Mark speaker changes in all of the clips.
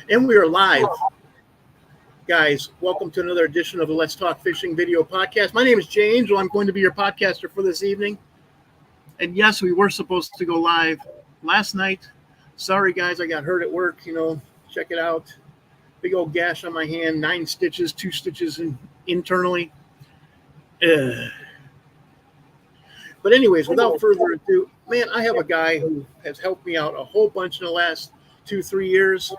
Speaker 1: And we are live. Guys, welcome to another edition of the Let's Talk Fishing video podcast. My name is Jay Angel. I'm going to be your podcaster for this evening. And yes, we were supposed to go live last night. Sorry, guys, I got hurt at work. Check it out. Big old gash on my hand, 9 stitches, 2 stitches internally. But anyways, without further ado, man, I have a guy who has helped me out a whole bunch in the last 2-3 years.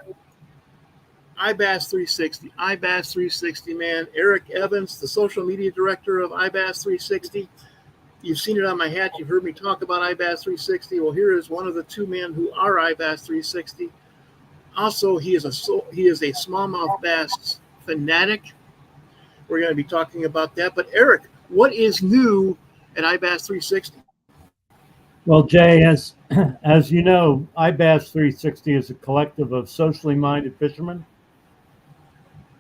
Speaker 1: iBass60, iBass60, man. Eric Evans, the social media director of iBass60. You've seen it on my hat. You've heard me talk about iBass60. Well, here is one of the 2 men who are iBass60. Also, he is a smallmouth bass fanatic. We're going to be talking about that. But Eric, what is new at iBass60?
Speaker 2: Well, Jay, as you know, iBass60 is a collective of socially minded fishermen,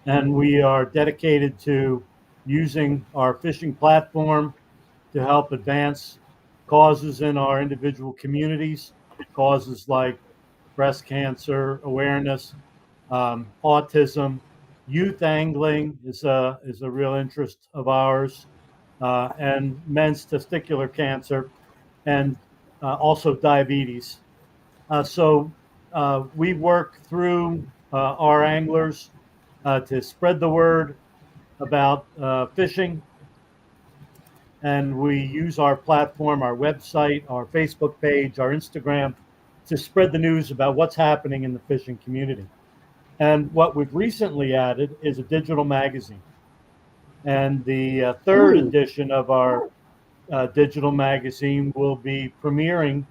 Speaker 2: and we are dedicated to using our fishing platform to help advance causes in our individual communities, causes like breast cancer awareness, autism, youth angling is a real interest of ours, and men's testicular cancer, and also diabetes. So we work through our anglers to spread the word about fishing, and we use our platform, our website, our Facebook page, our Instagram to spread the news about what's happening in the fishing community. And what we've recently added is a digital magazine. And the third edition of our digital magazine will be premiering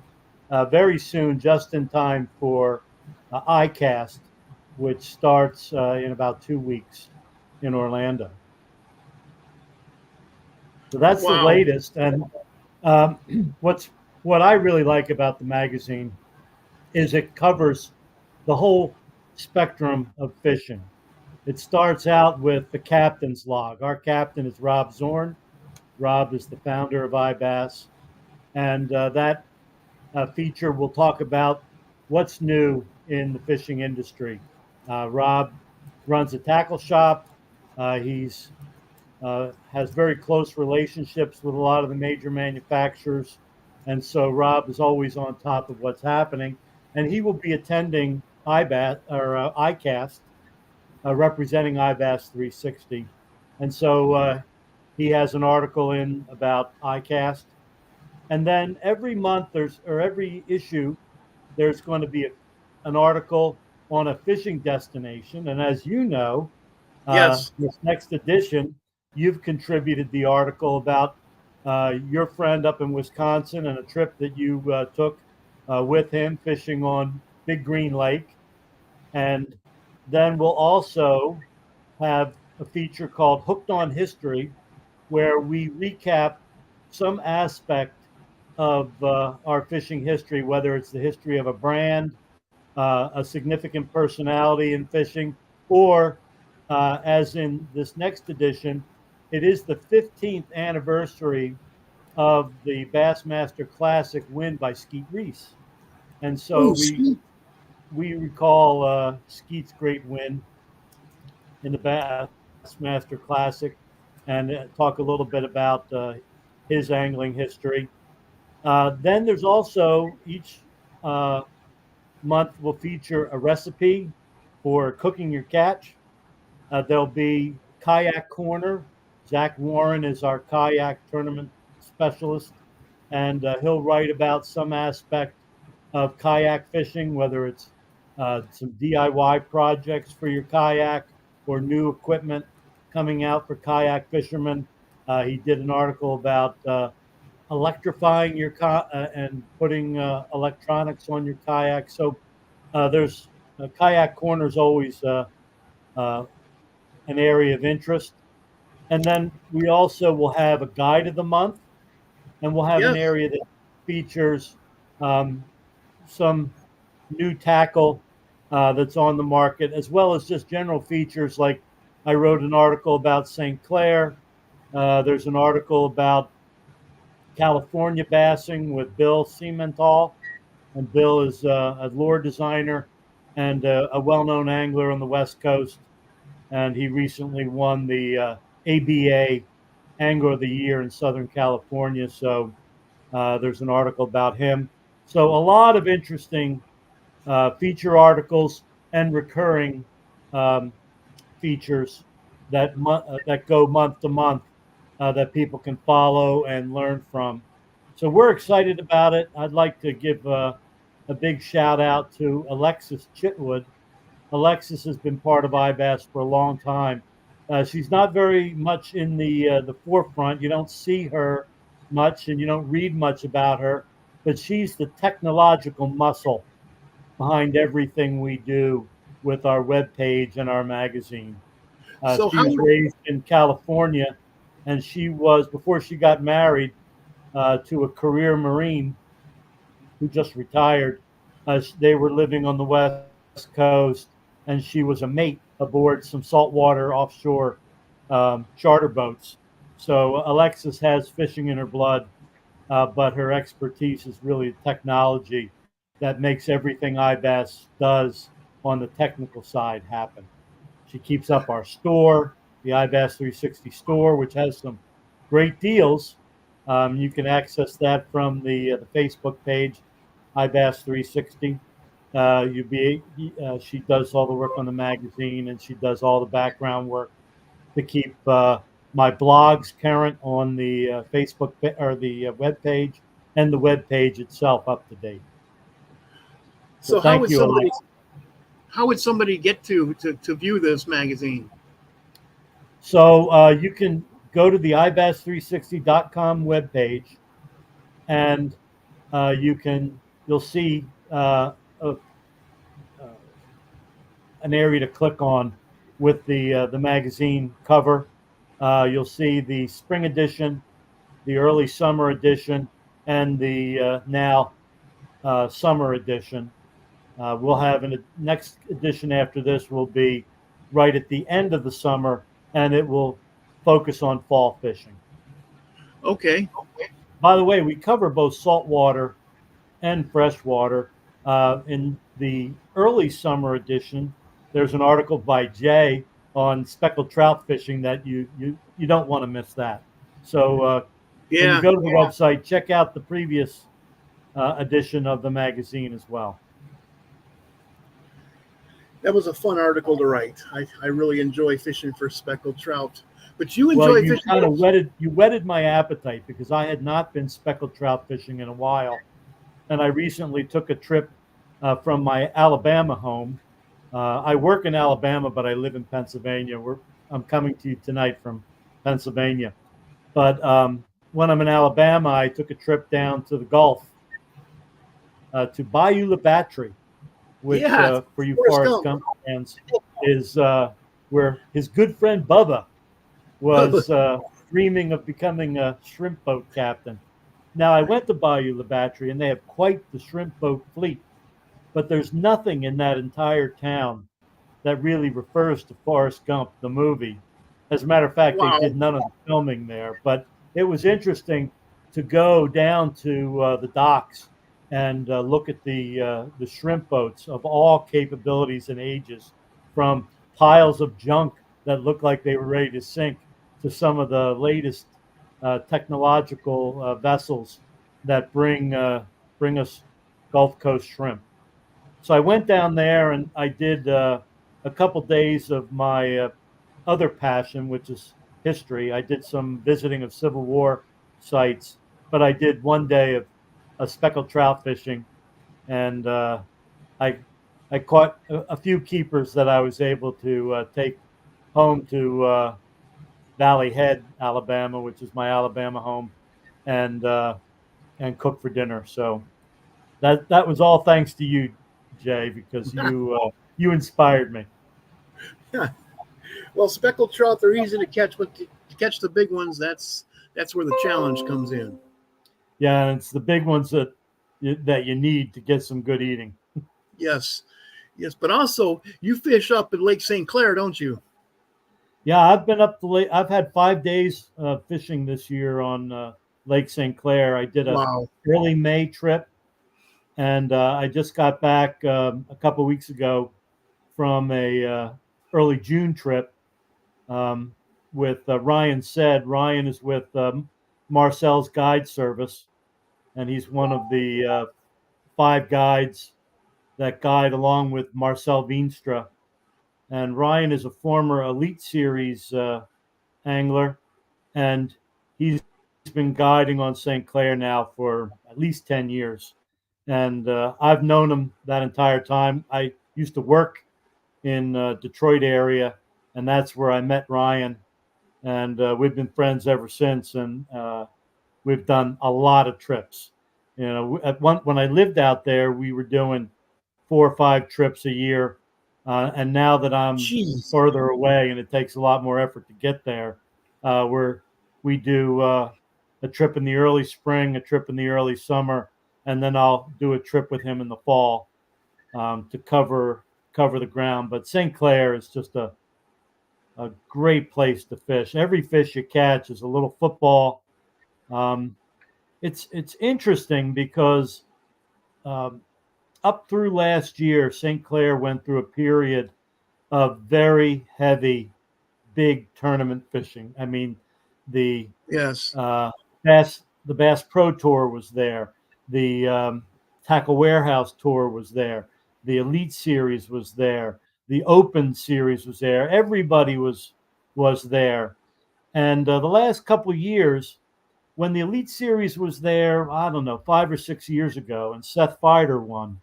Speaker 2: very soon, just in time for iCast, which starts in about 2 weeks in Orlando. So that's the latest. And what I really like about the magazine is it covers the whole spectrum of fishing. It starts out with the captain's log. Our captain is Rob Zorn. Rob is the founder of iBass, and that feature will talk about what's new in the fishing industry. Rob runs a tackle shop. He's has very close relationships with a lot of the major manufacturers, and so Rob is always on top of what's happening. And he will be attending iCast, representing iBass60, and so he has an article in about iCast. And then every month every issue, there's going to be an article on a fishing destination. And as you know,
Speaker 1: yes,
Speaker 2: this next edition, you've contributed the article about your friend up in Wisconsin and a trip that you took with him fishing on Big Green Lake. And then we'll also have a feature called Hooked on History, where we recap some aspect of our fishing history, whether it's the history of a brand, a significant personality in fishing, or as in this next edition, it is the 15th anniversary of the Bassmaster Classic win by Skeet Reese. And so we recall Skeet's great win in the Bassmaster Classic, and talk a little bit about his angling history. Then there's also each month will feature a recipe for cooking your catch. There'll be Kayak Corner. Zach Warren is our kayak tournament specialist, and he'll write about some aspect of kayak fishing, whether it's some DIY projects for your kayak or new equipment coming out for kayak fishermen. He did an article about electrifying your and putting electronics on your kayak. So there's Kayak Corner is always an area of interest. And then we also will have a guide of the month, and we'll have an area that features some new tackle that's on the market, as well as just general features. Like I wrote an article about St. Clair. There's an article about California bassing with Bill Sementhal, and Bill is a lure designer and a well-known angler on the West Coast. And he recently won the ABA Angler of the Year in Southern California. So there's an article about him. So a lot of interesting feature articles and recurring um, features that go month to month that people can follow and learn from. So we're excited about it. I'd like to give a big shout out to Alexis Chitwood. Alexis has been part of iBass for a long time. She's not very much in the forefront. You don't see her much, and you don't read much about her. But she's the technological muscle behind everything we do with our web page and our magazine.
Speaker 1: So
Speaker 2: She
Speaker 1: how
Speaker 2: was raised in California, and she was, before she got married to a career Marine who just retired, they were living on the West Coast, and she was a mate aboard some saltwater offshore charter boats. So Alexis has fishing in her blood, but her expertise is really technology that makes everything iBass does on the technical side happen. She keeps up our store, the iBass 360 store, which has some great deals. You can access that from the Facebook page, iBass 360. She does all the work on the magazine, and she does all the background work to keep my blogs current on the Facebook or the web page, and the web page itself up to date. So
Speaker 1: so how
Speaker 2: thank
Speaker 1: would
Speaker 2: you,
Speaker 1: somebody
Speaker 2: Alexa.
Speaker 1: how would somebody get to view this magazine?
Speaker 2: So you can go to the iBass360.com webpage, and you'll see a, an area to click on with the magazine cover. You'll see the spring edition, the early summer edition, and the now summer edition. We'll have a next edition after this will be right at the end of the summer, and it will focus on fall fishing.
Speaker 1: Okay.
Speaker 2: By the way, we cover both saltwater and freshwater. In the early summer edition, there's an article by Jay on speckled trout fishing that you don't want to miss that. So when you
Speaker 1: Yeah,
Speaker 2: go to the website, check out the previous edition of the magazine as well.
Speaker 1: that was a fun article to write. I really enjoy fishing for speckled trout. But you
Speaker 2: Well,
Speaker 1: enjoy
Speaker 2: you
Speaker 1: fishing
Speaker 2: kind of whetted my appetite because I had not been speckled trout fishing in a while, and I recently took a trip from my Alabama home. I work in Alabama, but I live in Pennsylvania. I'm coming to you tonight from Pennsylvania. But when I'm in Alabama, I took a trip down to the Gulf to Bayou La Battery, which
Speaker 1: Yeah,
Speaker 2: for you
Speaker 1: Forrest
Speaker 2: Forrest
Speaker 1: Gump.
Speaker 2: Gump fans is where his good friend Bubba was dreaming of becoming a shrimp boat captain. Now, I went to Bayou La Battery, and they have quite the shrimp boat fleet, but there's nothing in that entire town that really refers to Forrest Gump, the movie. As a matter of fact, they
Speaker 1: Wow.
Speaker 2: did none of the filming there, but it was interesting to go down to the docks and look at the shrimp boats of all capabilities and ages, from piles of junk that looked like they were ready to sink to some of the latest technological vessels that bring us Gulf Coast shrimp. So I went down there and I did a couple days of my other passion, which is history. I did some visiting of Civil War sites, but I did one day of speckled trout fishing, and I I caught a few keepers that I was able to take home to Valley Head, Alabama, which is my Alabama home, and cook for dinner. So that was all thanks to you, Jay, because you inspired me.
Speaker 1: Yeah. Well, speckled trout, they're easy to catch, but to catch the big ones, that's where the challenge comes in.
Speaker 2: Yeah, and it's the big ones that you need to get some good eating.
Speaker 1: Yes. Yes. But also you fish up in Lake St. Clair, don't you?
Speaker 2: Yeah, I've been up the lake. I've had 5 days fishing this year on Lake St. Clair. I did a
Speaker 1: Wow.
Speaker 2: early May trip, And I just got back a couple weeks ago from a early June trip um, with Ryan Said. Ryan is with Marcel's Guide Service, and he's one of the 5 guides that guide along with Marcel Veenstra. And Ryan is a former Elite Series angler, and he's been guiding on St. Clair now for at least 10 years. And I've known him that entire time. I used to work in Detroit area, and that's where I met Ryan. And we've been friends ever since. And we've done a lot of trips. You know, when I lived out there, we were doing 4 or 5 trips a year. And now that I'm
Speaker 1: Jeez.
Speaker 2: further away and it takes a lot more effort to get there, we do a trip in the early spring, a trip in the early summer, and then I'll do a trip with him in the fall to cover the ground. But St. Clair is just a great place to fish. Every fish you catch is a little football. Um, it's interesting because um, up through last year, St. Clair went through a period of very heavy, big tournament fishing. I mean, the
Speaker 1: Yes.
Speaker 2: the Bass Pro Tour was there, the Tackle Warehouse Tour was there, the Elite Series was there, the Open Series was there. Everybody was there, and the last couple of years, when the Elite Series was there, I don't know, 5 or 6 years ago, and Seth Feider won.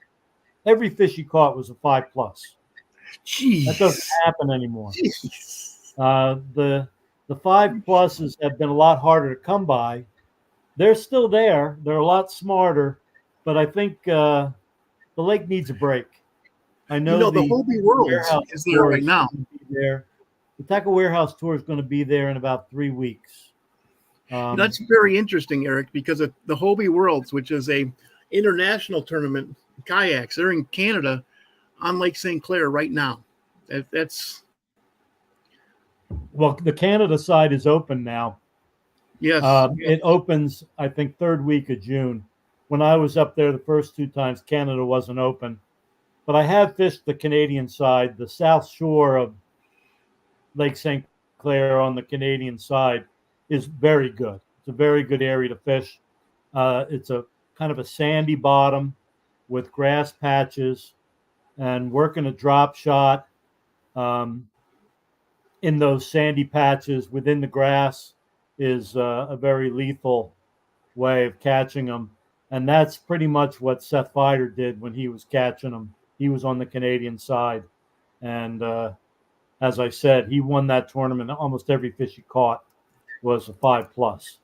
Speaker 2: Every fish he caught was a 5+. That doesn't
Speaker 1: Jeez.
Speaker 2: happen anymore.
Speaker 1: Jeez.
Speaker 2: The 5+s have been a lot harder to come by. They're still there. They're a lot smarter, but I think the lake needs a break. I
Speaker 1: You
Speaker 2: know
Speaker 1: know, the
Speaker 2: the
Speaker 1: Hobie Worlds
Speaker 2: warehouse
Speaker 1: is there
Speaker 2: tour
Speaker 1: right
Speaker 2: is
Speaker 1: now.
Speaker 2: going to be there. The Tackle Warehouse tour is going to be there in about 3 weeks.
Speaker 1: That's very interesting, Eric, because of the Hobie Worlds, which is a international tournament kayaks, they're in Canada on Lake St. Clair right now. That's
Speaker 2: Well, the Canada side is open now.
Speaker 1: yes.
Speaker 2: It opens, I think, 3rd week of June. When I was up there the first 2 times, Canada wasn't open. But I have fished the Canadian side. The south shore of Lake St. Clair on the Canadian side is very good. It's a very good area to fish. It's a kind of a sandy bottom with grass patches, and working a drop shot um, in those sandy patches within the grass is a very lethal way of catching them. And that's pretty much what Seth Feider did when he was catching them. He was on the Canadian side. And as I said, he won that tournament. Almost every fish he caught was a 5+.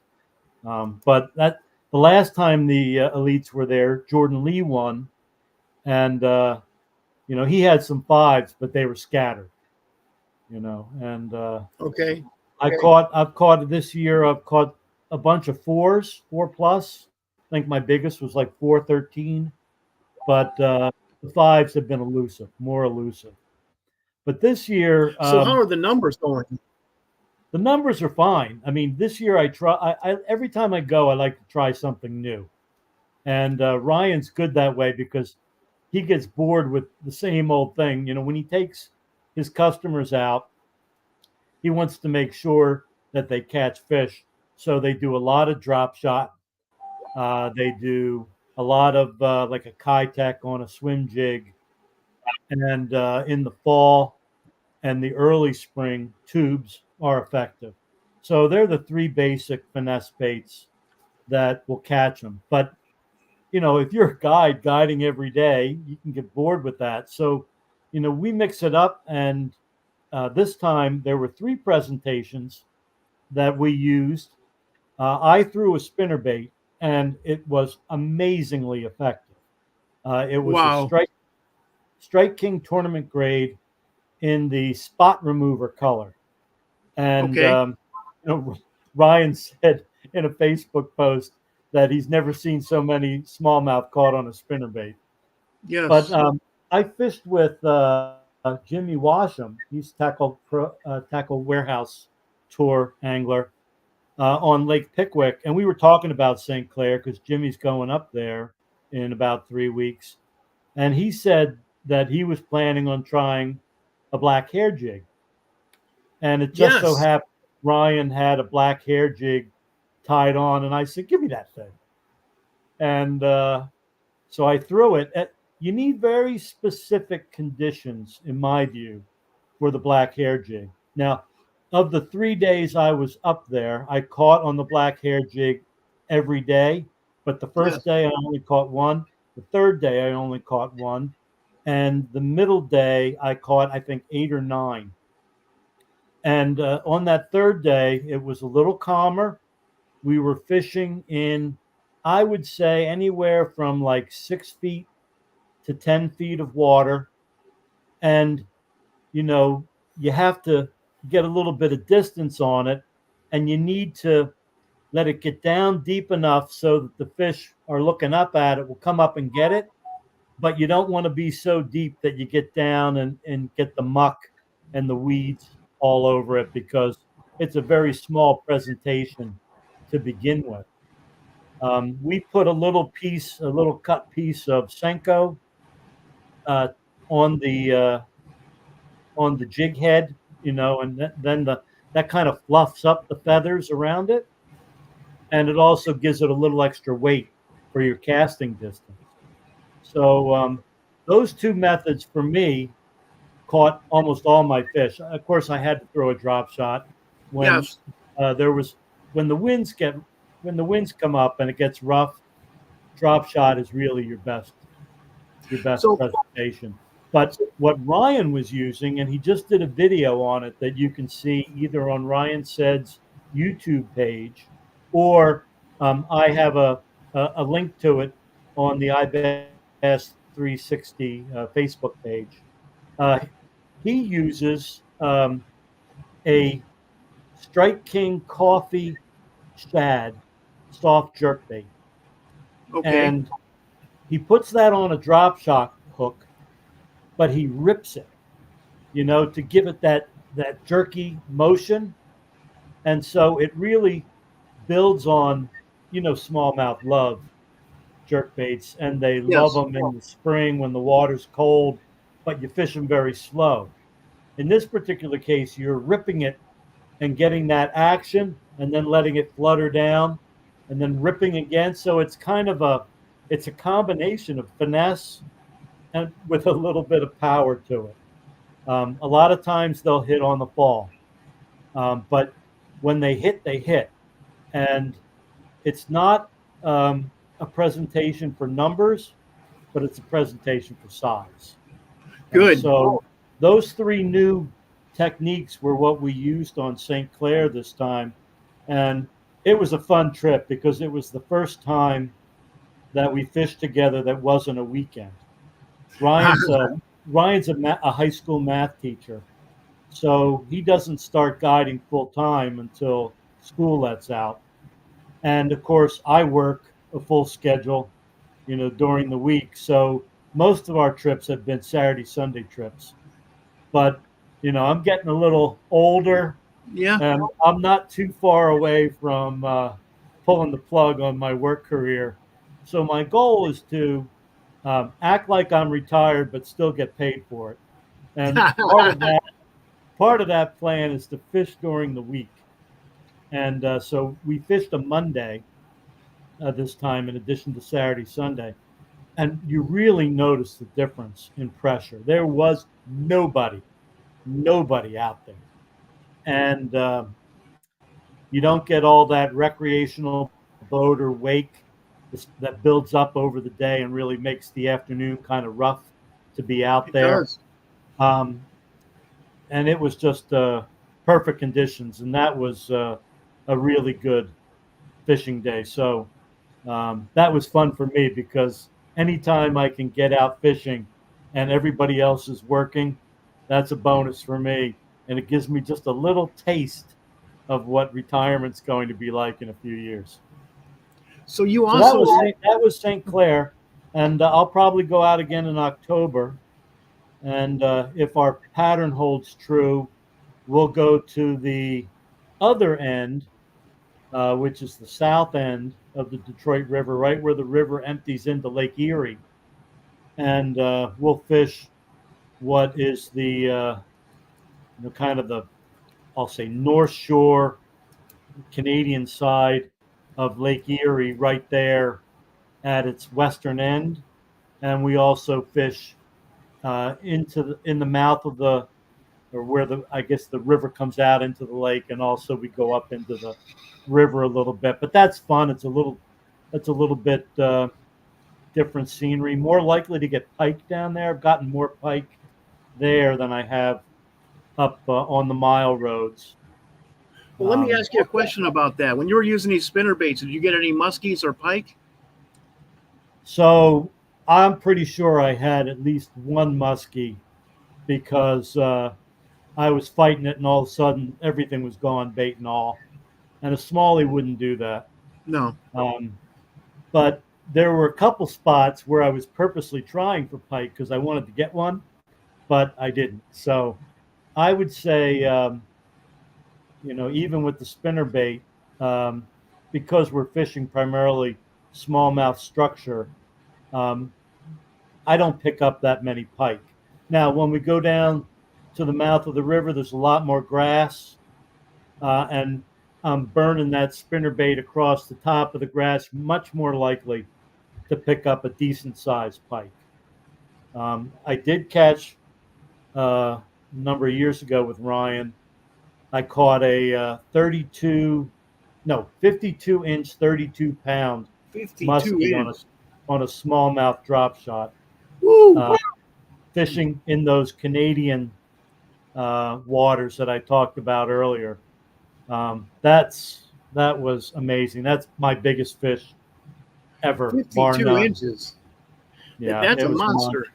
Speaker 2: But the last time the elites were there, Jordan Lee won. And, he had some 5s, but they were scattered, and
Speaker 1: Okay.
Speaker 2: I've caught this year. I've caught a bunch of 4s, 4+. I think my biggest was like 413, but the 5s have been more elusive. But this year,
Speaker 1: So how are the numbers going?
Speaker 2: the numbers are fine. I mean, this year I every time I go, I like to try something new. And Ryan's good that way because he gets bored with the same old thing. When he takes his customers out, he wants to make sure that they catch fish. So they do a lot of drop shot. They do a lot of like a Kitech on a swim jig. And in the fall and the early spring, tubes are effective. So they're the 3 basic finesse baits that will catch them. But, if you're a guide guiding every day, you can get bored with that. So, we mix it up. And this time there were 3 presentations that we used. I threw a spinnerbait, and it was amazingly effective. It was a
Speaker 1: Wow.
Speaker 2: Strike King tournament grade in the spot remover color. And
Speaker 1: Okay.
Speaker 2: Ryan said in a Facebook post that he's never seen so many smallmouth caught on a spinnerbait.
Speaker 1: Yes.
Speaker 2: But I fished with Jimmy Washam. He's tackle warehouse tour angler on Lake Pickwick, and we were talking about St. Clair because Jimmy's going up there. in about 3 weeks, and he said that he was planning on trying a black hair jig, and it just so
Speaker 1: Yes.
Speaker 2: happened Ryan had a black hair jig tied on, and I said, "Give me that thing." And so I threw it. You need very specific conditions, in my view, for the black hair jig. Now, of the 3 days I was up there, I caught on the black hair jig every day. But the first
Speaker 1: Yes.
Speaker 2: day I only caught one. The third day I only caught one. And the middle day I caught, I think, 8 or 9. And on that third day, it was a little calmer. We were fishing in, I would say, anywhere from like 6 feet to 10 feet of water. And, you know, you have to get a little bit of distance on it, and you need to let it get down deep enough so that the fish are looking up at it, will come up and get it. But you don't want to be so deep that you get down and get the muck and the weeds all over it, because it's a very small presentation to begin with. We put a little cut piece of Senko uh, on the jig head, and then that kind of fluffs up the feathers around it, and it also gives it a little extra weight for your casting distance. So those two methods for me caught almost all my fish. Of course, I had to throw a drop shot when
Speaker 1: Yes.
Speaker 2: there was when the winds come up and it gets rough. Drop shot is really your best
Speaker 1: So,
Speaker 2: presentation. But what Ryan was using, and he just did a video on it that you can see either on Ryan Said's YouTube page, or I have a link to it on the iBass60 Facebook page. Uh, he uses a Strike King coffee shad soft jerkbait,
Speaker 1: okay.
Speaker 2: and he puts that on a drop shot hook, but he rips it, to give it that jerky motion, and so it really builds on, smallmouth love jerk baits, and they love
Speaker 1: Yes.
Speaker 2: them in the spring when the water's cold, but you fish them very slow. In this particular case, you're ripping it and getting that action, and then letting it flutter down, and then ripping again. So it's a combination of finesse and with a little bit of power to it. A lot of times they'll hit on the fall, but when they hit, they hit. And it's not a presentation for numbers, but it's a presentation for size. And
Speaker 1: Good.
Speaker 2: so those three new techniques were what we used on St. Clair this time. And it was a fun trip because it was the first time that we fished together that wasn't a weekend. Ryan's a a high school math teacher, so he doesn't start guiding full time until school lets out. And of course, I work a full schedule, during the week. So most of our trips have been Saturday, Sunday trips. But, I'm getting a little older,
Speaker 1: Yeah.
Speaker 2: and I'm not too far away from pulling the plug on my work career. So my goal is to act like I'm retired, but still get paid for it. And part of that plan is to fish during the week. And so we fished a Monday this time, in addition to Saturday, Sunday. And you really notice the difference in pressure. There was nobody out there. And you don't get all that recreational boat or wake that builds up over the day and really makes the afternoon kind of rough to be out
Speaker 1: It
Speaker 2: there.
Speaker 1: does.
Speaker 2: Um, and it was just perfect conditions, and that was a really good fishing day. So that was fun for me, because anytime I can get out fishing and everybody else is working, that's a bonus for me, and it gives me just a little taste of what retirement's going to be like in a few years.
Speaker 1: So you
Speaker 2: So that
Speaker 1: also,
Speaker 2: was St. Clair, and I'll probably go out again in October. And if our pattern holds true, we'll go to the other end which is the south end of the Detroit River, right where the river empties into Lake Erie. And we'll fish what is the kind of the, I'll say, North Shore Canadian side of Lake Erie, right there at its western end. And we also fish in the mouth of the, or where the, I guess the river comes out into the lake, and also we go up into the river a little bit. But that's fun. It's a little bit different scenery. More likely to get pike down there. I've gotten more pike there than I have up on the mile roads.
Speaker 1: Well, let me ask you a question about that. When you were using these spinner baits, did you get any muskies or pike?
Speaker 2: So I'm pretty sure I had at least one muskie because I was fighting it, and all of a sudden everything was gone, bait and all. And a smallie wouldn't do that.
Speaker 1: No.
Speaker 2: But there were a couple spots where I was purposely trying for pike because I wanted to get one, but I didn't. So I would say, even with the spinner bait, because we're fishing primarily smallmouth structure, um, I don't pick up that many pike. Now, when we go down to the mouth of the river, there's a lot more grass, and I'm burning that spinner bait across the top of the grass, much more likely to pick up a decent sized pike. I did catch a number of years ago with Ryan. I caught a 52-inch, 32-pound
Speaker 1: 52
Speaker 2: muskie
Speaker 1: inch.
Speaker 2: on a smallmouth drop shot.
Speaker 1: Woo!
Speaker 2: Fishing in those Canadian waters that I talked about earlier. That was amazing. That's my biggest fish ever, bar
Speaker 1: 52
Speaker 2: none.
Speaker 1: inches.
Speaker 2: Yeah,
Speaker 1: That's
Speaker 2: it
Speaker 1: a
Speaker 2: was
Speaker 1: monster.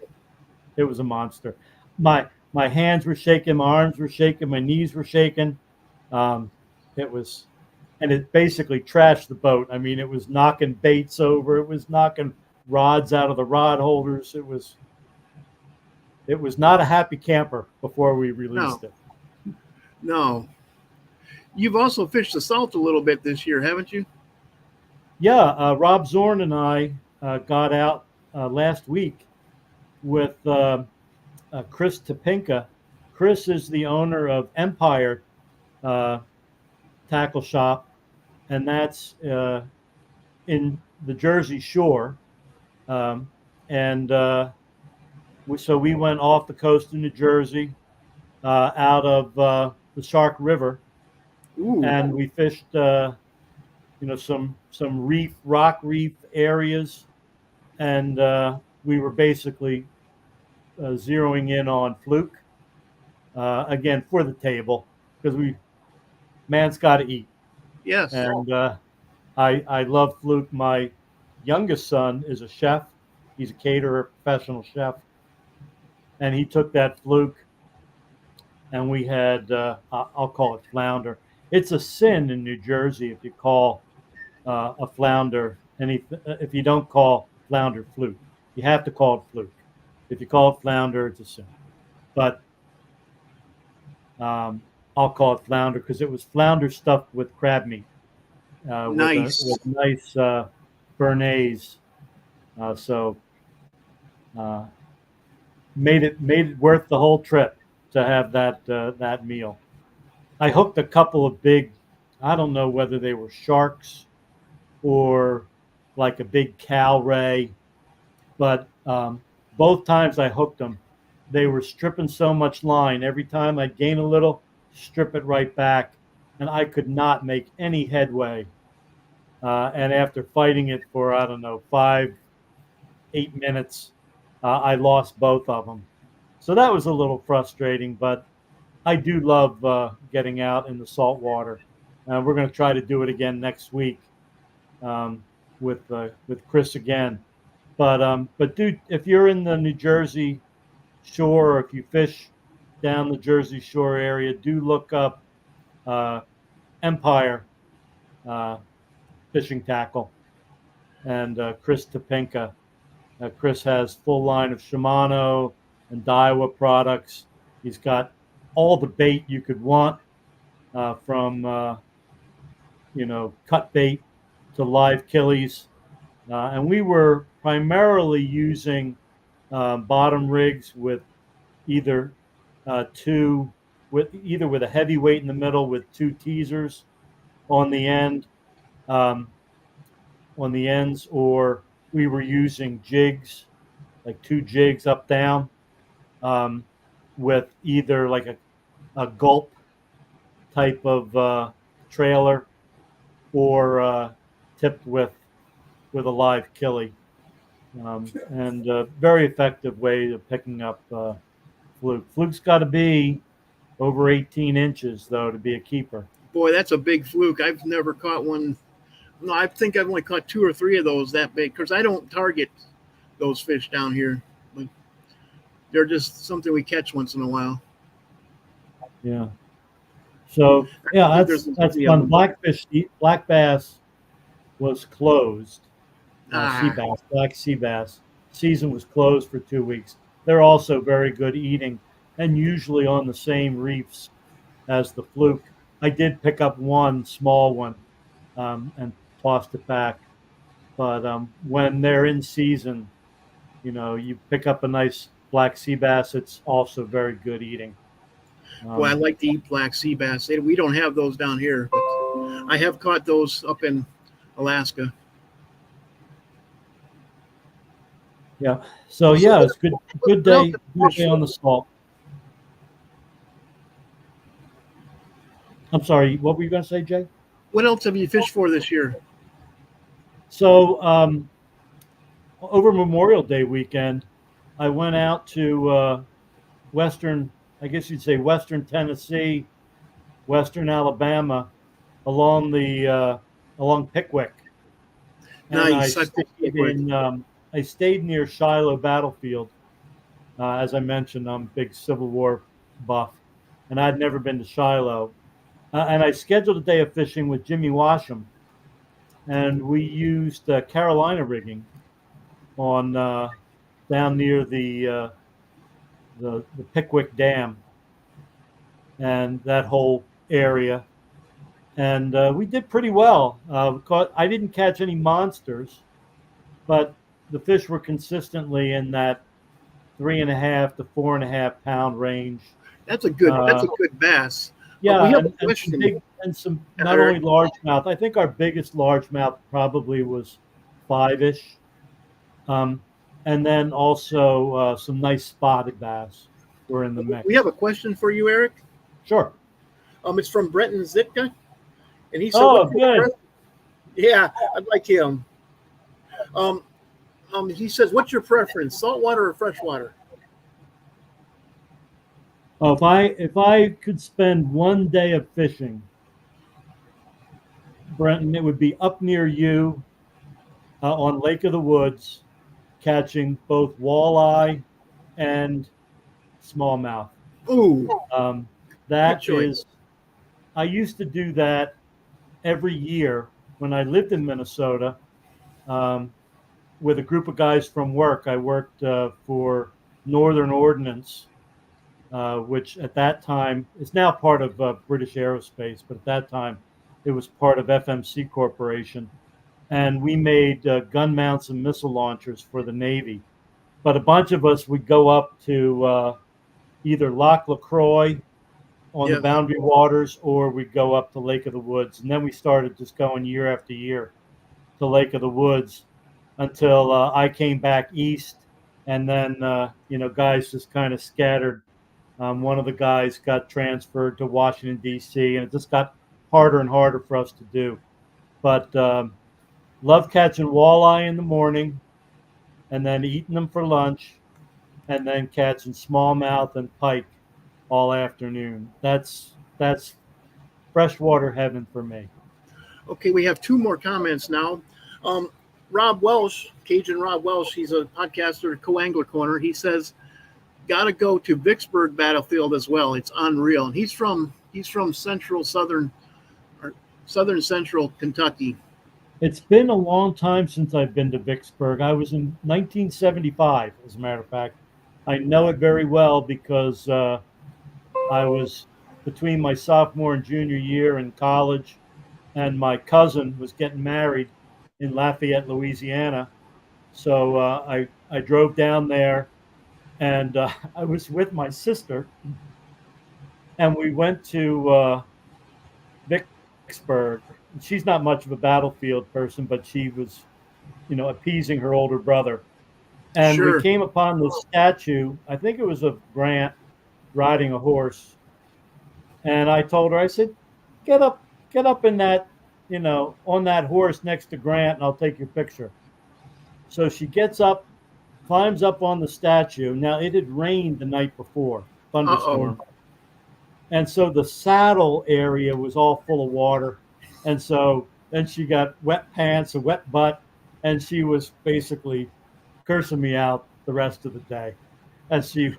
Speaker 2: It was a monster. My hands were shaking, my arms were shaking, my knees were shaking. It was, and it basically trashed the boat. I mean, it was knocking baits over. It was knocking rods out of the rod holders. It was not a happy camper before we released it.
Speaker 1: No. You've also fished the salt a little bit this year, haven't you?
Speaker 2: Yeah, Rob Zorn and I got out last week with Chris Topinka. Chris is the owner of Empire Tackle Shop, and that's in the Jersey Shore. And so we went off the coast of New Jersey, out of the Shark River,
Speaker 1: Ooh.
Speaker 2: and we fished, some rock reef areas, and we were basically zeroing in on fluke again for the table because man's got to eat.
Speaker 1: Yes.
Speaker 2: And I love fluke. My youngest son is a chef. He's a caterer, professional chef, and he took that fluke, and we had I'll call it flounder. It's a sin in New Jersey if you call a flounder if you don't call flounder fluke. You have to call it fluke. If you call it flounder, it's a sin. But I'll call it flounder because it was flounder stuffed with crab meat.
Speaker 1: Nice.
Speaker 2: With nice béarnaise. So made it worth the whole trip to have that meal. I hooked a couple of big, I don't know whether they were sharks or like a big cow ray, but both times I hooked them, they were stripping so much line. Every time I'd gain a little, strip it right back, and I could not make any headway. And after fighting it for, I don't know, 5-8 minutes, I lost both of them. So that was a little frustrating, but I do love getting out in the salt water. We're going to try to do it again next week with Chris again. But dude, if you're in the New Jersey shore, or if you fish down the Jersey Shore area, do look up Empire Fishing Tackle and Chris Topinka. Chris has full line of Shimano and Daiwa products. He's got all the bait you could want, from cut bait to live killies. And we were primarily using bottom rigs with either with a heavy weight in the middle with two teasers on the end, um, on the ends, or we were using jigs, like two jigs up down, um, with either like a gulp type of trailer or tipped with a live killie. And a very effective way of picking up fluke. Fluke's got to be over 18 inches, though, to be a keeper.
Speaker 1: Boy, that's a big fluke. I've never caught one. No, I think I've only caught 2 or 3 of those that big because I don't target those fish down here. But they're just something we catch once in a while.
Speaker 2: Yeah. So yeah, that's fun. Black bass was closed. Black sea bass season was closed for 2 weeks. They're also very good eating and usually on the same reefs as the fluke. I did pick up one small one and tossed it back. But when they're in season, you pick up a nice black sea bass. It's also very good eating.
Speaker 1: Well, I like to eat black sea bass. We don't have those down here, but I have caught those up in Alaska.
Speaker 2: Yeah. So yeah, it's good day on the salt. I'm sorry, what were you going to say, Jay?
Speaker 1: What else have you fished for this year?
Speaker 2: So over Memorial Day weekend, I went out to western Tennessee, western Alabama, along Pickwick. And
Speaker 1: Nice.
Speaker 2: I stayed near Shiloh Battlefield. As I mentioned, I'm a big Civil War buff, and I'd never been to Shiloh. And I scheduled a day of fishing with Jimmy Washam, and we used Carolina rigging on down near the Pickwick Dam and that whole area. And we did pretty well. I didn't catch any monsters, but the fish were consistently in that 3.5 to 4.5 pound range.
Speaker 1: That's a good bass.
Speaker 2: Yeah, and some not only largemouth. I think our biggest largemouth probably was 5-ish, and then also some nice spotted bass were in the mix.
Speaker 1: We have a question for you, Eric.
Speaker 2: Sure.
Speaker 1: It's from Brenton Zitka, and he said,
Speaker 2: "Oh, good.
Speaker 1: Yeah, I'd like him. He says, "What's your preference, saltwater or freshwater?"
Speaker 2: Oh, if I could spend one day of fishing, Brenton, it would be up near you on Lake of the Woods, catching both walleye and smallmouth.
Speaker 1: Ooh,
Speaker 2: that is. I used to do that every year when I lived in Minnesota with a group of guys from work. I worked for Northern Ordnance. Which at that time is now part of British Aerospace, but at that time it was part of FMC Corporation. And we made gun mounts and missile launchers for the Navy. But a bunch of us would go up to either Loch LaCroix on the Boundary Waters, or we'd go up to Lake of the Woods. And then we started just going year after year to Lake of the Woods until I came back east. And then, guys just kind of scattered. One of the guys got transferred to Washington, D.C., and it just got harder and harder for us to do. But love catching walleye in the morning and then eating them for lunch and then catching smallmouth and pike all afternoon. That's freshwater heaven for me.
Speaker 1: Okay, we have 2 more comments now. Rob Welsh, Cajun Rob Welsh, he's a podcaster at Co-Angler Corner. He says, got to go to Vicksburg Battlefield as well. It's unreal. And he's from southern central Kentucky.
Speaker 2: It's been a long time since I've been to Vicksburg. I was in 1975, as a matter of fact. I know it very well because I was between my sophomore and junior year in college. and my cousin was getting married in Lafayette, Louisiana. So I drove down there, and I was with my sister, and we went to Vicksburg. She's not much of a battlefield person, but she was, appeasing her older brother. And we
Speaker 1: Sure.
Speaker 2: came upon this statue. I think it was of Grant riding a horse. And I told her, I said, get up, get up in that, on that horse next to Grant, and I'll take your picture. So she gets up, climbs up on the statue. Now it had rained the night before,
Speaker 1: Uh-oh.
Speaker 2: thunderstorm. And so the saddle area was all full of water. And so then she got wet pants, a wet butt, and she was basically cursing me out the rest of the day as she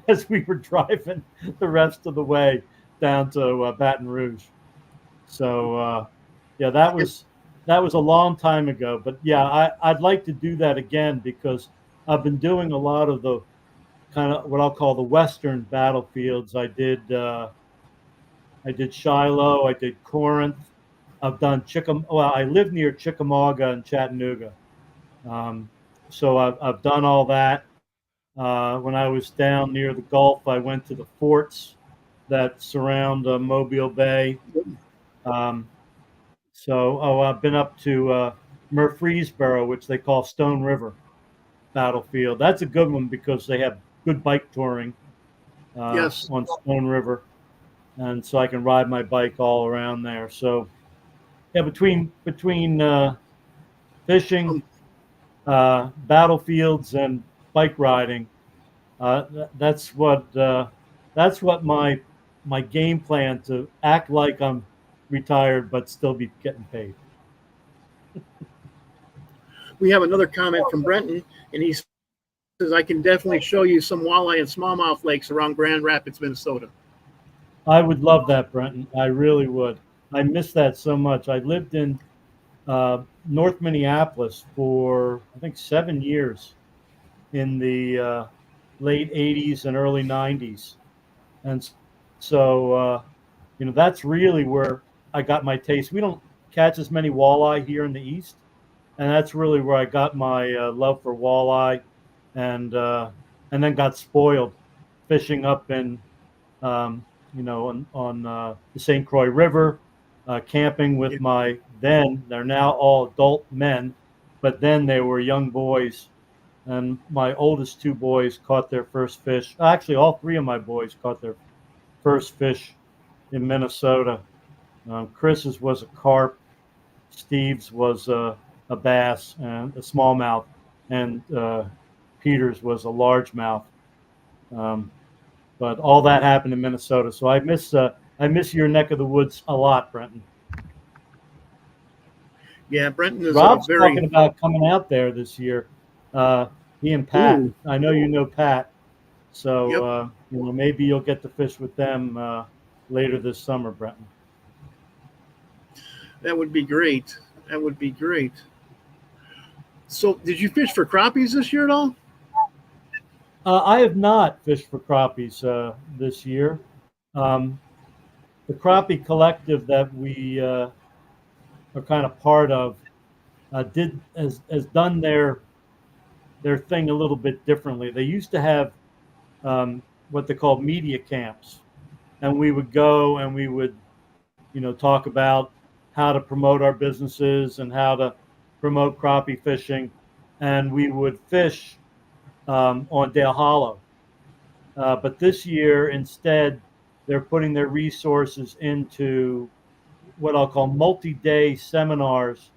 Speaker 2: as we were driving the rest of the way down to Baton Rouge. So yeah, that was a long time ago. But yeah, I'd like to do that again because I've been doing a lot of the kind of what I'll call the Western battlefields. I did Shiloh, I did Corinth, I've done Well, I live near Chickamauga and Chattanooga, um, so I've done all that. When I was down near the Gulf, I went to the forts that surround Mobile Bay. Um, I've been up to Murfreesboro, which they call Stone River Battlefield. That's a good one because they have good bike touring
Speaker 1: Yes.
Speaker 2: on Stone River, and so I can ride my bike all around there. So yeah, between fishing, battlefields, and bike riding, that's what my game plan to act like I'm retired but still be getting paid.
Speaker 1: We have another comment from Brenton, and he says, I can definitely show you some walleye and smallmouth lakes around Grand Rapids, Minnesota.
Speaker 2: I would love that, Brenton. I really would. I miss that so much. I lived in North Minneapolis for I think 7 years in the late '80s and early '90s, and so that's really where I got my taste. We don't catch as many walleye here in the East, and that's really where I got my love for walleye, and then got spoiled fishing up in on the St. Croix River, camping with my they're now all adult men, but then they were young boys. And my oldest two boys caught their first fish. Actually, all three of my boys caught their first fish in Minnesota. Chris's was a carp, Steve's was a bass and a smallmouth, and Peter's was a largemouth. Um, but all that happened in Minnesota, so I miss your neck of the woods a lot, Brenton.
Speaker 1: Yeah, Brenton is
Speaker 2: Rob's
Speaker 1: a very.
Speaker 2: talking about coming out there this year. He and Pat.
Speaker 1: Ooh.
Speaker 2: I know you know Pat, so
Speaker 1: Yep.
Speaker 2: maybe you'll get to fish with them later this summer, Brenton.
Speaker 1: That would be great. That would be great. So, did you fish for crappies this year at all?
Speaker 2: I have not fished for crappies this year. Um, the crappie collective that we are kind of part of has done their thing a little bit differently. They used to have what they call media camps, and we would go and we would talk about how to promote our businesses and how to promote crappie fishing, and we would fish on Dale Hollow. But this year, instead, they're putting their resources into what I'll call multi-day seminars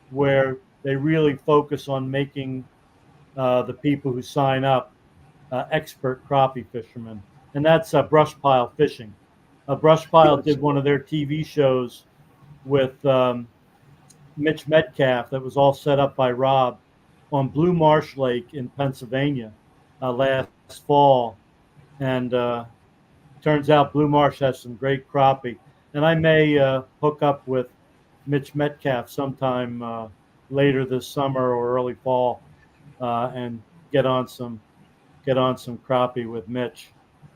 Speaker 2: where they really focus on making the people who sign up expert crappie fishermen. And that's brush pile fishing. Brush Pile did one of their TV shows with Mitch Metcalf that was all set up by Rob on Blue Marsh Lake in Pennsylvania last fall. And turns out Blue Marsh has some great crappie. And I may hook up with Mitch Metcalf sometime later this summer or early fall and get on some crappie with Mitch.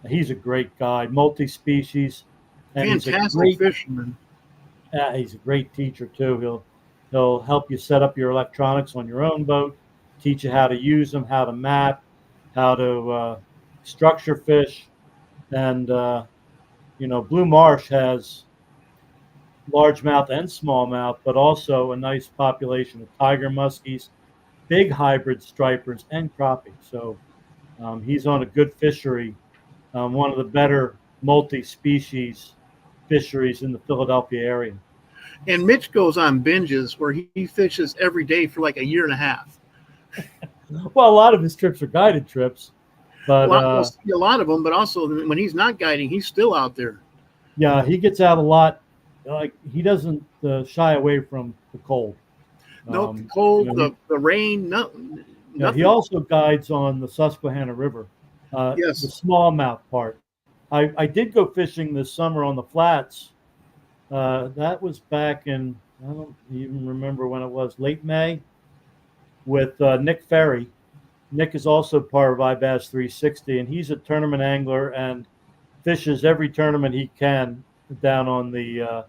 Speaker 2: He's a great guy, multi-species, and
Speaker 1: Fantastic fisherman.
Speaker 2: He's a great teacher too. He'll help you set up your electronics on your own boat, teach you how to use them, how to map, how to structure fish, and Blue Marsh has largemouth and smallmouth, but also a nice population of tiger muskies, big hybrid stripers, and crappie. So he's on a good fishery, one of the better multi-species fisheries in the Philadelphia area.
Speaker 1: And Mitch goes on binges where he fishes every day for like a year and a half.
Speaker 2: Well, a lot of his trips are guided trips, but
Speaker 1: We'll see a lot of them, but also when he's not guiding, he's still out there.
Speaker 2: yeah, he gets out a lot. Like he doesn't shy away from the cold.
Speaker 1: No, the cold, the rain,
Speaker 2: Yeah,
Speaker 1: nothing.
Speaker 2: he also guides on the Susquehanna River,
Speaker 1: Yes.
Speaker 2: the smallmouth part. I did go fishing this summer on the flats. That was back in, I don't even remember when it was, late May, with Nick Ferry. Nick is also part of iBass60, and he's a tournament angler and fishes every tournament he can down on the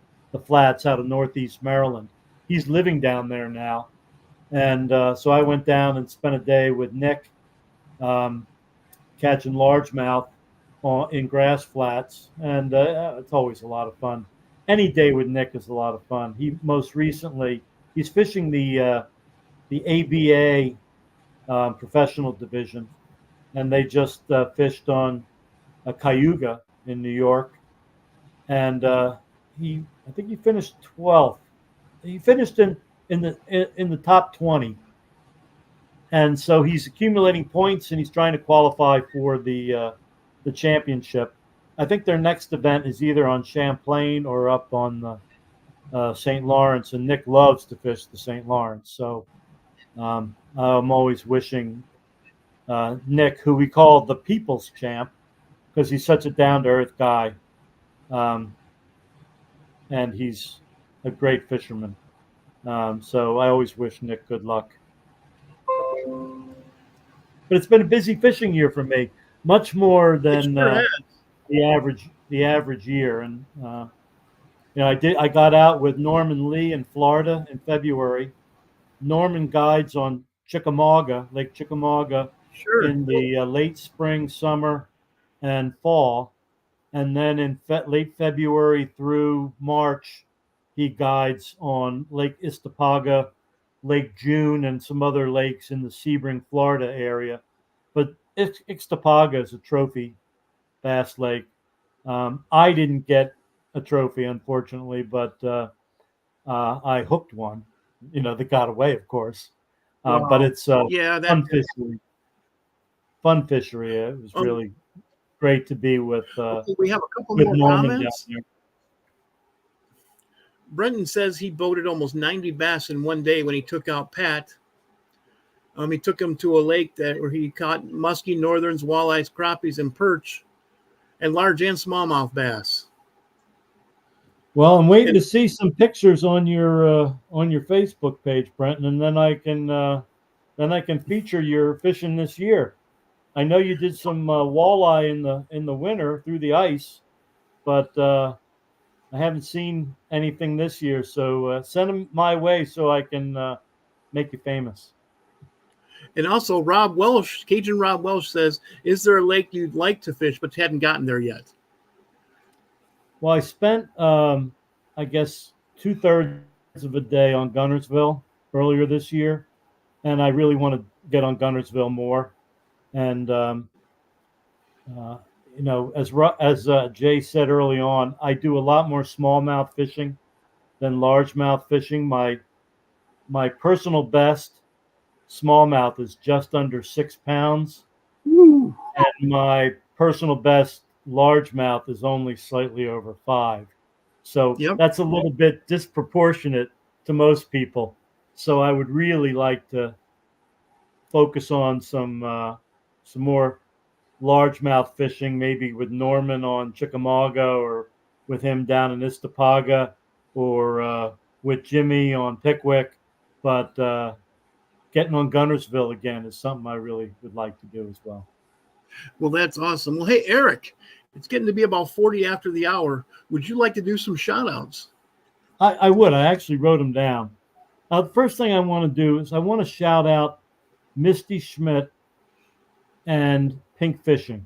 Speaker 2: flats out of Northeast Maryland. He's living down there now. And so I went down and spent a day with Nick catching largemouth in grass flats. And it's always a lot of fun. Any day with Nick is a lot of fun. He most recently, he's fishing the ABA professional division. And they just fished on a Cayuga in New York. And I think he finished 12th. He finished in the top 20, and so he's accumulating points and he's trying to qualify for the championship. I think their next event is either on Champlain or up on the St. Lawrence, and Nick loves to fish the St. Lawrence. So I'm always wishing Nick, who we call the People's Champ, because he's such a down-to-earth guy, and he's a great fisherman. So I always wish Nick good luck. But it's been a busy fishing year for me, much more than the average year. And I got out with Norman Lee in Florida in February. Norman guides on Chickamauga, Lake Chickamauga, in the late spring, summer, and fall. And then in late February through March, he guides on Lake Istapaga, Lake June, and some other lakes in the Sebring, Florida area. But Ixtapaga is a trophy bass lake. I didn't get a trophy, unfortunately, but I hooked one, that got away, of course.
Speaker 1: Wow.
Speaker 2: But it's
Speaker 1: fun
Speaker 2: fishery. Fun fishery. It was really great to be with.
Speaker 1: We have a couple more
Speaker 2: Norman
Speaker 1: comments.
Speaker 2: down there.
Speaker 1: Brendan says he boated almost 90 bass in one day when he took out Pat. He took him to a lake where he caught muskie, northerns, walleyes, crappies, and perch, and large and smallmouth bass.
Speaker 2: Well, I'm waiting to see some pictures on your Facebook page, Brenton, and then I can feature your fishing this year. I know you did some walleye in the winter through the ice, but I haven't seen anything this year. So send them my way so I can make you famous.
Speaker 1: And also, Cajun Rob Welsh says, "Is there a lake you'd like to fish but hadn't gotten there yet?"
Speaker 2: Well, I spent, I guess, 2/3 of a day on Gunnersville earlier this year, and I really want to get on Gunnersville more. And as Jay said early on, I do a lot more smallmouth fishing than largemouth fishing. My personal best smallmouth is just under 6 pounds, and my personal best largemouth is only slightly over 5. So that's a little bit disproportionate to most people. So I would really like to focus on some more largemouth fishing, maybe with Norman on Chickamauga, or with him down in Istapaga, or with Jimmy on Pickwick. But getting on Gunnersville again is something I really would like to do as well.
Speaker 1: Well, that's awesome. Well, hey, Eric, it's getting to be about 40 after the hour. Would you like to do some shout outs?
Speaker 2: I would. I actually wrote them down. The first thing I want to do is I want to shout out Misty Schmidt and Pink Fishing.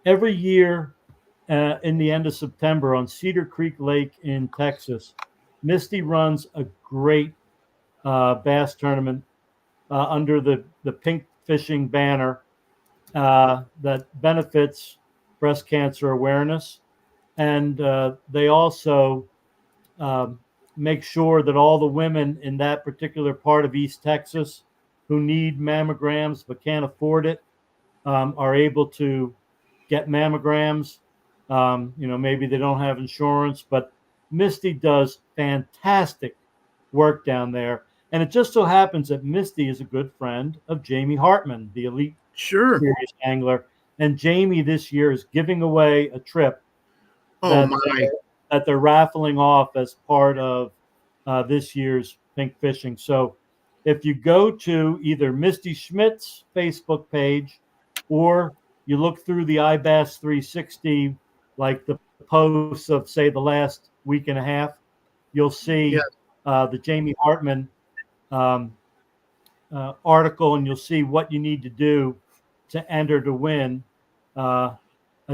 Speaker 2: Every year in the end of September on Cedar Creek Lake in Texas, Misty runs a great bass tournament under the Pink Fishing banner that benefits breast cancer awareness. And they also um, make sure that all the women in that particular part of East Texas who need mammograms but can't afford it are able to get mammograms. Maybe they don't have insurance, but Misty does fantastic work down there. And it just so happens that Misty is a good friend of Jamie Hartman, the elite
Speaker 1: Sure.
Speaker 2: serious angler. And Jamie this year is giving away a trip
Speaker 1: Oh
Speaker 2: that
Speaker 1: my.
Speaker 2: that they're raffling off as part of this year's Pink Fishing. So if you go to either Misty Schmidt's Facebook page or you look through the iBass60, like the posts of, say, the last week and a half, you'll see
Speaker 1: Yes.
Speaker 2: the Jamie Hartman um, article, and you'll see what you need to do to enter to win a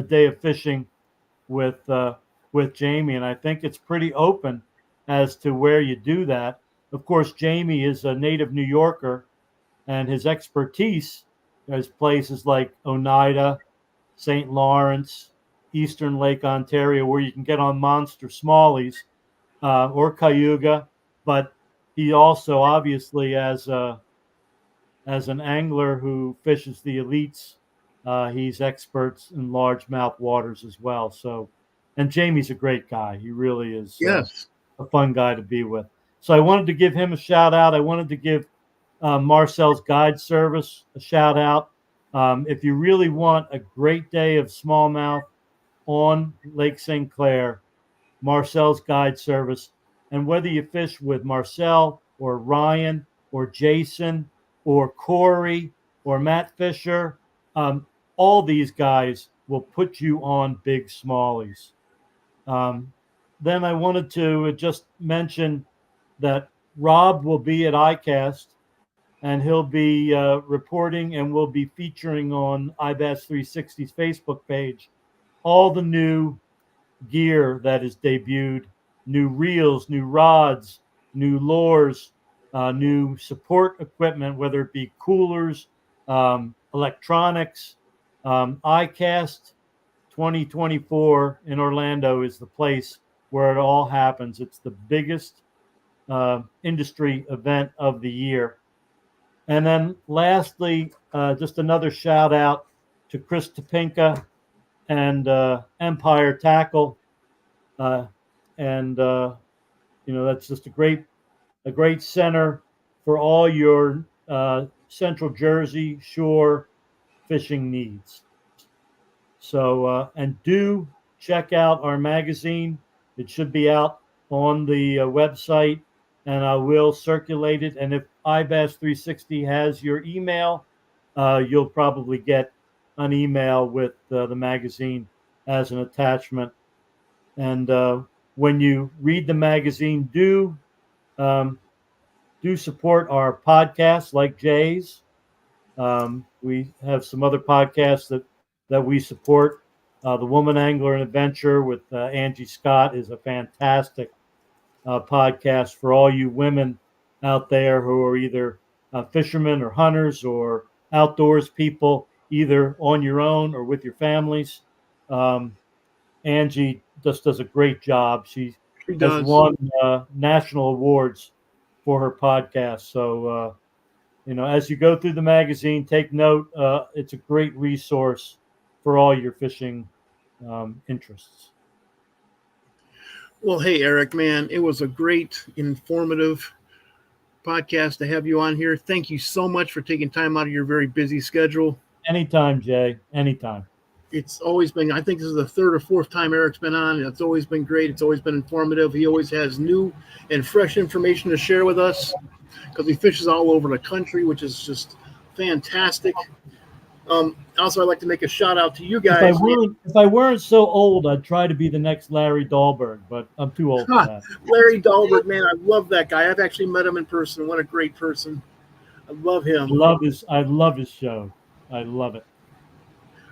Speaker 2: day of fishing with Jamie, and I think it's pretty open as to where you do that. Of course, Jamie is a native New Yorker, and his expertise is places like Oneida, St. Lawrence, Eastern Lake Ontario, where you can get on monster smallies or Cayuga. But he also, obviously, as an angler who fishes the elites, he's experts in largemouth waters as well. So, and Jamie's a great guy. He really is
Speaker 1: Yes.
Speaker 2: a fun guy to be with. So I wanted to give him a shout out. I wanted to give Marcel's Guide Service a shout out. If you really want a great day of smallmouth on Lake St. Clair, Marcel's Guide Service. And whether you fish with Marcel or Ryan or Jason or Corey or Matt Fisher, all these guys will put you on big smallies. Then I wanted to just mention that Rob will be at ICAST, and he'll be reporting and will be featuring on iBass360's Facebook page all the new gear that is debuted, new reels, new rods, new lures, new support equipment, whether it be coolers, electronics. ICAST 2024 in Orlando is the place where it all happens. It's the biggest industry event of the year. And then lastly, just another shout out to Chris Topinka and Empire Tackle. That's just a great center for all your Central Jersey shore fishing needs. So, and do check out our magazine. It should be out on the website, and I will circulate it. And if iBass360 has your email, you'll probably get an email with the magazine as an attachment. And when you read the magazine, do support our podcasts like Jay's. We have some other podcasts that we support. The Woman Angler and Adventure with Angie Scott is a fantastic podcast for all you women out there who are either fishermen or hunters or outdoors people, either on your own or with your families. Angie just does a great job. She has won national awards for her podcast. So, as you go through the magazine, take note. It's a great resource for all your fishing interests.
Speaker 1: Well, hey, Eric, man, it was a great, informative podcast to have you on here. Thank you so much for taking time out of your very busy schedule.
Speaker 2: Anytime, Jay. Anytime.
Speaker 1: It's always been, I think this is the third or fourth time Eric's been on. It's always been great. It's always been informative. He always has new and fresh information to share with us because he fishes all over the country, which is just fantastic. Also, I'd like to make a shout out to you
Speaker 2: If
Speaker 1: guys.
Speaker 2: I weren't so old, I'd try to be the next Larry Dahlberg, but I'm too old for that.
Speaker 1: Larry Dahlberg, man, I love that guy. I've actually met him in person. What a great person. I love him.
Speaker 2: I love his show. I love it.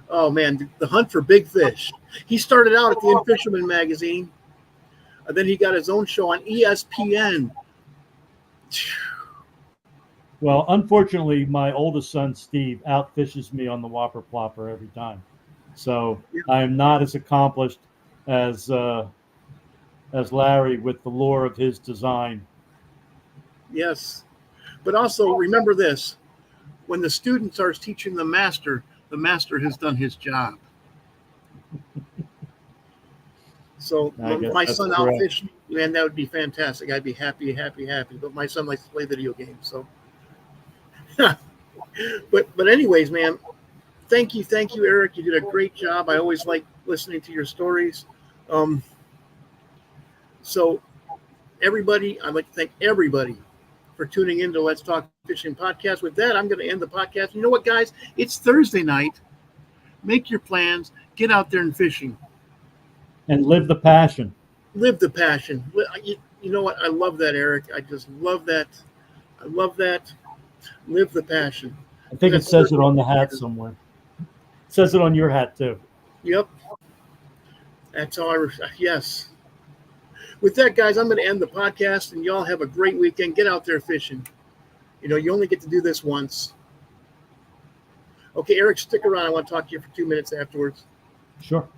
Speaker 1: Oh, man, the hunt for big fish. He started out at the In-Fisherman magazine. Then he got his own show on ESPN.
Speaker 2: Well, unfortunately, my oldest son, Steve, outfishes me on the Whopper Plopper every time. So I am not as accomplished as Larry with the lore of his design.
Speaker 1: Yes. But also remember this. When the student starts teaching the master has done his job. So my son outfished, man, that would be fantastic. I'd be happy. But my son likes to play video games, so. but anyways, man, thank you, Eric. You did a great job. I always like listening to your stories. So everybody, I'd like to thank everybody for tuning in to Let's Talk Fishing Podcast. With that, I'm going to end the podcast. You know what, guys? It's Thursday night. Make your plans. Get out there and fishing.
Speaker 2: And live the passion.
Speaker 1: Live the passion. You know what? I love that, Eric. I just love that. I love that. Live the passion.
Speaker 2: I think it says it on the hat somewhere. It says it on your hat, too.
Speaker 1: Yep. That's all yes. With that, guys, I'm going to end the podcast, and y'all have a great weekend. Get out there fishing. You know, you only get to do this once. Okay, Eric, stick around. I want to talk to you for 2 minutes afterwards.
Speaker 2: Sure.